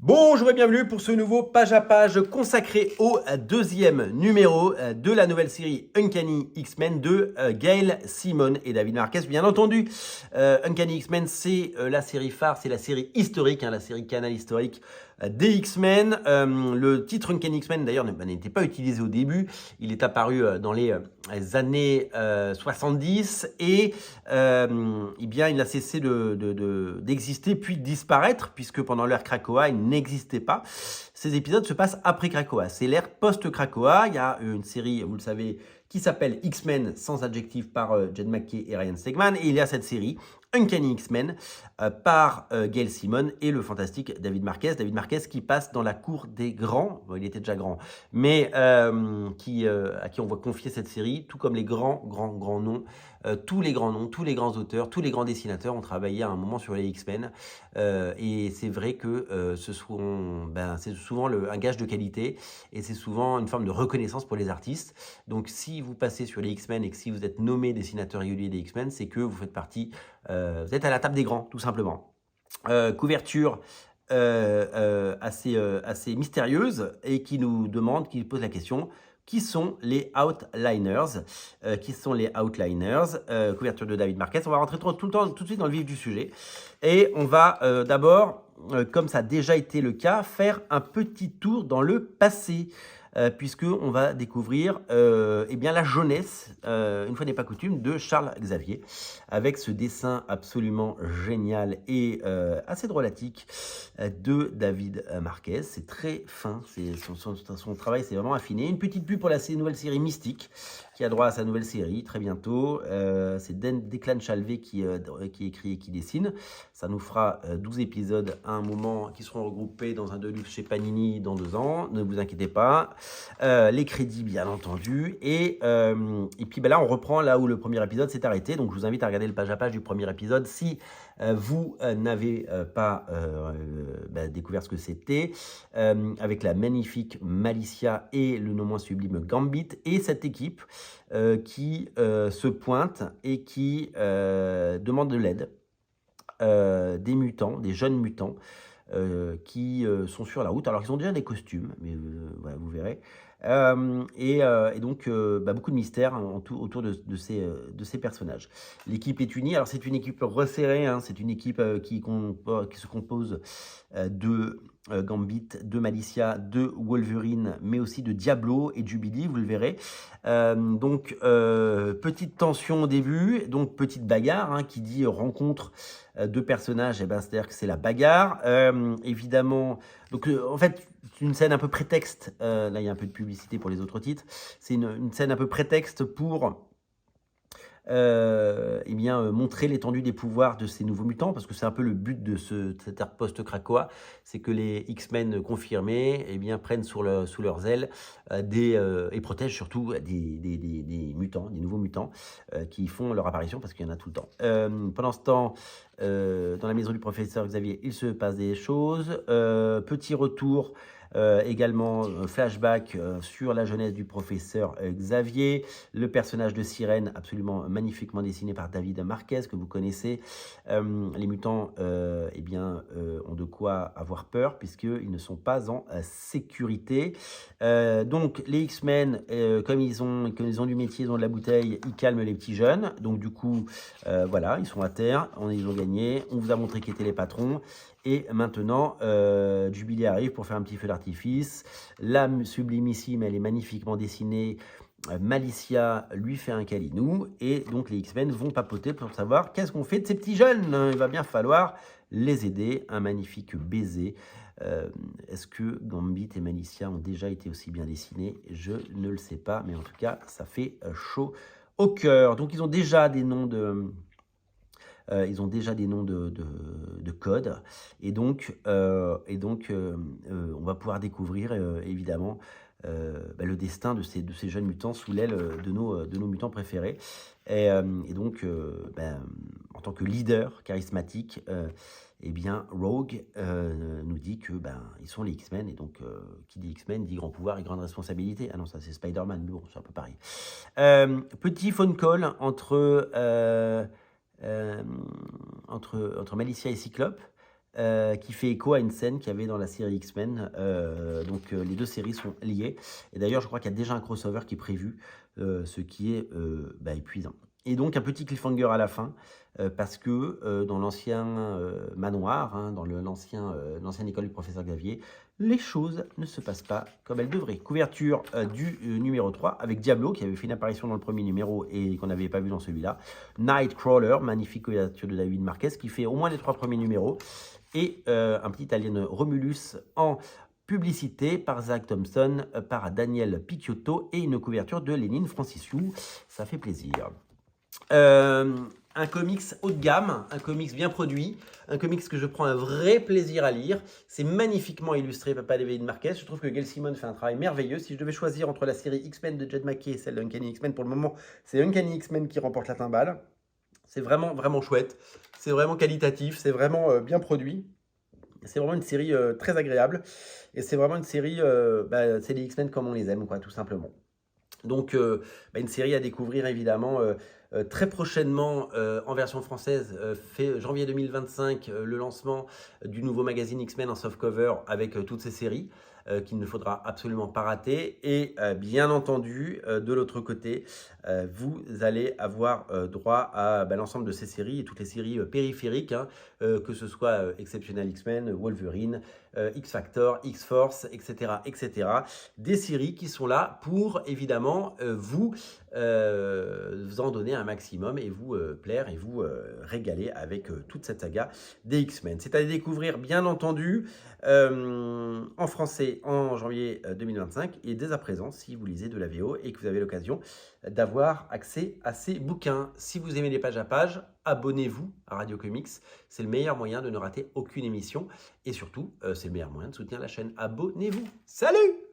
Bonjour et bienvenue pour ce nouveau page à page consacré au deuxième numéro de la nouvelle série Uncanny X-Men de Gail Simone et David Marquez. Bien entendu, Uncanny X-Men, c'est la série phare, c'est la série historique, la série canal historique des X-Men. Le titre Uncanny X-Men, d'ailleurs, n'était pas utilisé au début. Il est apparu dans les années 70 et eh bien, il a cessé d'exister puis de disparaître puisque pendant l'ère Krakoa, il n'existait pas. Ces épisodes se passent après Krakoa. C'est l'ère post-Krakoa. Il y a une série, vous le savez, qui s'appelle X-Men sans adjectif par Jed McKay et Ryan Stegman. Et il y a cette série Uncanny X-Men par Gail Simone et le fantastique David Marquez. David Marquez qui passe dans la cour des grands, bon, il était déjà grand, mais à qui on va confier cette série, tout comme les grands noms. Tous les grands noms, tous les grands auteurs, tous les grands dessinateurs ont travaillé à un moment sur les X-Men. Et c'est vrai que c'est souvent un gage de qualité et c'est souvent une forme de reconnaissance pour les artistes. Donc si vous passez sur les X-Men et que si vous êtes nommé dessinateur régulier des X-Men, c'est que vous faites partie, vous êtes à la table des grands, tout simplement. Couverture assez mystérieuse et qui pose la question: qui sont les Outliners? Qui sont les Outliners? Couverture de David Marquez. On va rentrer tout de suite dans le vif du sujet. Et on va d'abord, comme ça a déjà été le cas, faire un petit tour dans le passé. Puisqu'on va découvrir eh bien, la jeunesse, une fois n'est pas coutume, de Charles Xavier, avec ce dessin absolument génial et assez drôlatique de David Marquez. C'est très fin, son travail c'est vraiment affiné. Une petite pub pour la nouvelle série Mystique, qui a droit à sa nouvelle série très bientôt. C'est Declan Chalvet qui écrit et qui dessine. Ça nous fera 12 épisodes à un moment qui seront regroupés dans un deluxe chez Panini dans 2 ans. Ne vous inquiétez pas. Les crédits, bien entendu. Et puis là, on reprend là où le premier épisode s'est arrêté. Donc, je vous invite à regarder le page à page du premier épisode si vous n'avez pas découvert ce que c'était. Avec la magnifique Malicia et le non moins sublime Gambit. Et cette équipe qui se pointe et qui demande de l'aide. Des mutants, des jeunes mutants qui sont sur la route. Alors, ils ont déjà des costumes, mais voilà, vous verrez. Et donc, beaucoup de mystères autour de ces personnages. L'équipe est unie. Alors, c'est une équipe resserrée. C'est une équipe qui se compose de Gambit, de Malicia, de Wolverine, mais aussi de Diablo et Jubilee, vous le verrez. Donc, petite tension au début, donc petite bagarre, qui dit rencontre de personnages, c'est-à-dire que c'est la bagarre. Évidemment, donc en fait, c'est une scène un peu prétexte, là il y a un peu de publicité pour les autres titres, c'est une scène un peu prétexte pour montrer l'étendue des pouvoirs de ces nouveaux mutants, parce que c'est un peu le but de cette ère post-Krakoa, c'est que les X-Men confirmés prennent sous leurs ailes et protègent surtout des mutants, des nouveaux mutants qui font leur apparition, parce qu'il y en a tout le temps. Pendant ce temps, dans la maison du professeur Xavier, il se passe des choses. Petit retour également flashback sur la jeunesse du professeur Xavier, le personnage de Sirène absolument magnifiquement dessiné par David Marquez que vous connaissez. Les mutants ont de quoi avoir peur puisqu'ils ne sont pas en sécurité. Donc les X-Men, comme ils ont du métier, ils ont de la bouteille, ils calment les petits jeunes. Donc du coup, voilà, ils sont à terre, ils ont gagné, on vous a montré qui étaient les patrons. Et maintenant, Jubilee arrive pour faire un petit feu d'artifice. La sublimissime, elle est magnifiquement dessinée. Malicia lui fait un câlinou. Et donc, les X-Men vont papoter pour savoir qu'est-ce qu'on fait de ces petits jeunes. Il va bien falloir les aider. Un magnifique baiser. Est-ce que Gambit et Malicia ont déjà été aussi bien dessinés? Je ne le sais pas. Mais en tout cas, ça fait chaud au cœur. Donc, ils ont déjà des noms de... de code et donc on va pouvoir découvrir évidemment le destin de ces jeunes mutants sous l'aile de nos mutants préférés. Et donc, en tant que leader charismatique, Rogue nous dit que ils sont les X-Men, et donc qui dit X-Men dit grand pouvoir et grande responsabilité. Ah non, ça c'est Spider-Man, mais bon, c'est un peu pareil. Petit phone call entre Malicia et Cyclope. qui fait écho à une scène qu'il y avait dans la série X-Men. Donc les deux séries sont liées. Et d'ailleurs, je crois qu'il y a déjà un crossover qui est prévu, ce qui est épuisant. Et donc un petit cliffhanger à la fin, parce que dans l'ancien manoir, hein, dans l'ancienne école du professeur Xavier, les choses ne se passent pas comme elles devraient. Couverture du numéro 3 avec Diablo qui avait fait une apparition dans le premier numéro et qu'on n'avait pas vu dans celui-là. Nightcrawler, magnifique couverture de David Marquez qui fait au moins les 3 premiers numéros. Et un petit alien Romulus en publicité par Zach Thompson, par Daniel Picciotto et une couverture de Lénine Francissiou. Ça fait plaisir. Un comics haut de gamme, un comics bien produit, un comics que je prends un vrai plaisir à lire. C'est magnifiquement illustré par David Marquez. Je trouve que Gail Simone fait un travail merveilleux. Si je devais choisir entre la série X-Men de Jed MacKay et celle d'Uncanny X-Men, pour le moment, c'est Uncanny X-Men qui remporte la timbale. C'est vraiment, vraiment chouette. C'est vraiment qualitatif. C'est vraiment bien produit. C'est vraiment une série très agréable. Et c'est vraiment une série, c'est les X-Men comme on les aime, quoi, tout simplement. Donc, une série à découvrir évidemment très prochainement en version française, fait janvier 2025, le lancement du nouveau magazine X-Men en softcover avec toutes ces séries qu'il ne faudra absolument pas rater. Et bien entendu, de l'autre côté, vous allez avoir droit à l'ensemble de ces séries et toutes les séries périphériques, hein, que ce soit Exceptional X-Men, Wolverine, X-Factor, X-Force, etc., etc. Des séries qui sont là pour évidemment vous en donner un maximum et vous plaire et vous régaler avec toute cette saga des X-Men. C'est à découvrir bien entendu en français en janvier 2025 et dès à présent si vous lisez de la VO et que vous avez l'occasion d'avoir accès à ces bouquins. Si vous aimez les pages à pages, abonnez-vous à Radio Comics. C'est le meilleur moyen de ne rater aucune émission et surtout c'est le meilleur moyen de soutenir la chaîne. Abonnez-vous. Salut!